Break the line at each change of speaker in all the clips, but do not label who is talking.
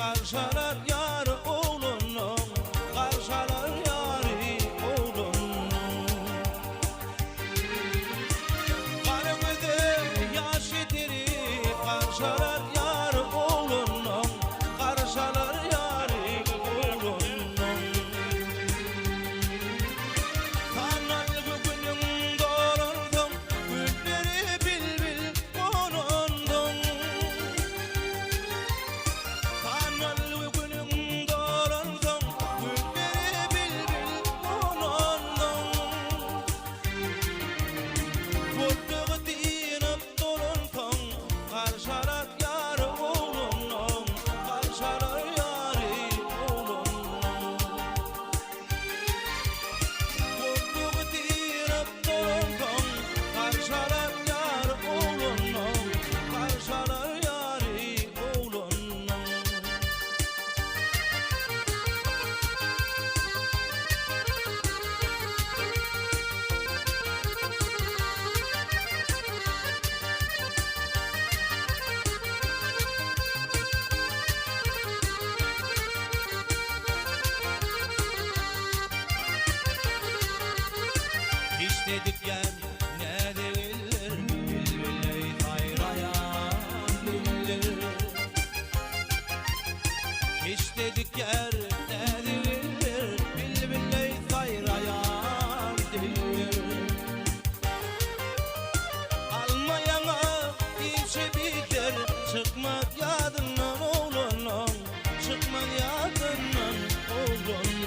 karşalar yar oğlunun, karşalar yari oğlunun. Karımızı yaş yitirip karşalar yar oğlunun, karşalar yari oğlunun. Tanal bugünün dolurdum, gülleri bilbil konundum. Tanal bugünün dolurdum, gülleri bilbil konundum. Vurduğu dinip dolundum, karşalar yar oğlunun, karşalar yari oğlunun. Vurduğu dinip dolundum, karşalar yar oğlunun, karşalar yari oğlunun. Hiç dedik yer ne değildir, bilbiley hayrayan bildir. Hiç dedik yer ne değildir, bilbiley hayrayan dildir. Almayana işe biter, çıkmak yadından oğlunun, çıkmak yadından oğlunun.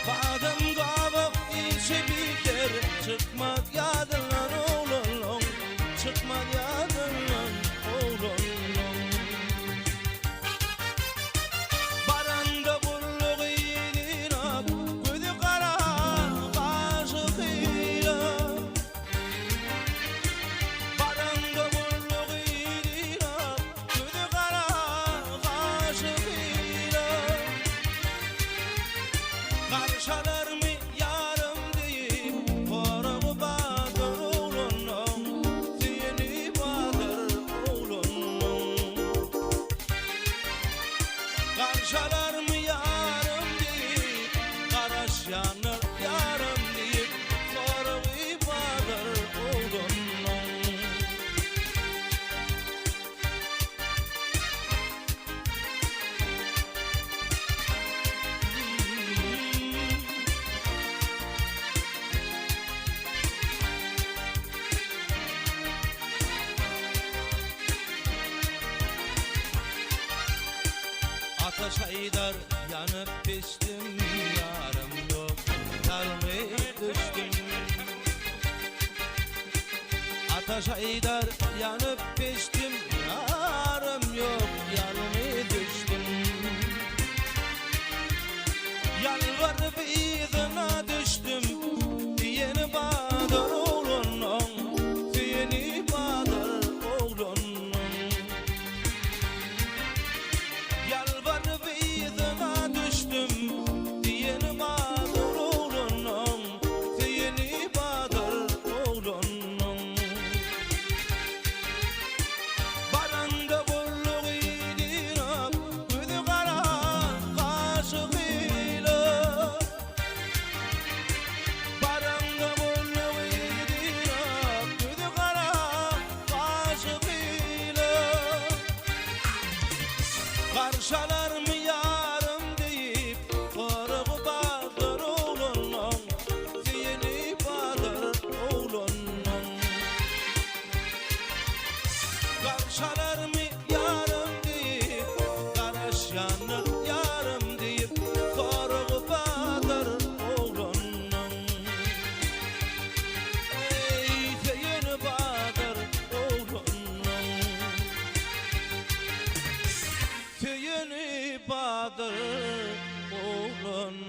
Badem kabuk işe biter, çıkmak yadından oğlunun, çıkmak yadından oğlunun. Baranda bulluk yiğidin ak, gözü kara kaşıkıyla. Baranda bulluk yiğidin ak, gözü kara kaşıkıyla. Karşalar mı yarım deyip koruğu badır oğlunun, seni badır oğlunun. Karşalar mı yarım deyip karaş yanır yarım deyip koruğu badır oğlunun. Ateş haydar yanıp piştim, yarım yok yanıp düştüm. Ateş haydar yanıp piştim, yarım yok yanıp düştüm. Yalvarıp izine düştüm, diyeni badır oğlunun, diyeni badır oğlunun. Yalvarıp izine düştüm, diyeni badır oğlunun, diyeni badır oğlunun. Baranda bulluk yiğidin ak, gözü kara kaşıkıyla. Baranda bulluk yiğidin ak, gözü kara kaşıkıyla. Karşalar mı yarım deyip koruğu badır oğlunun, seni badır oğlunun. Karşalar mı yarım deyip karaş yanır yarım deyip koruğu badır oğlunun. Ey seni badır oğlunun, seni badır oğlunun.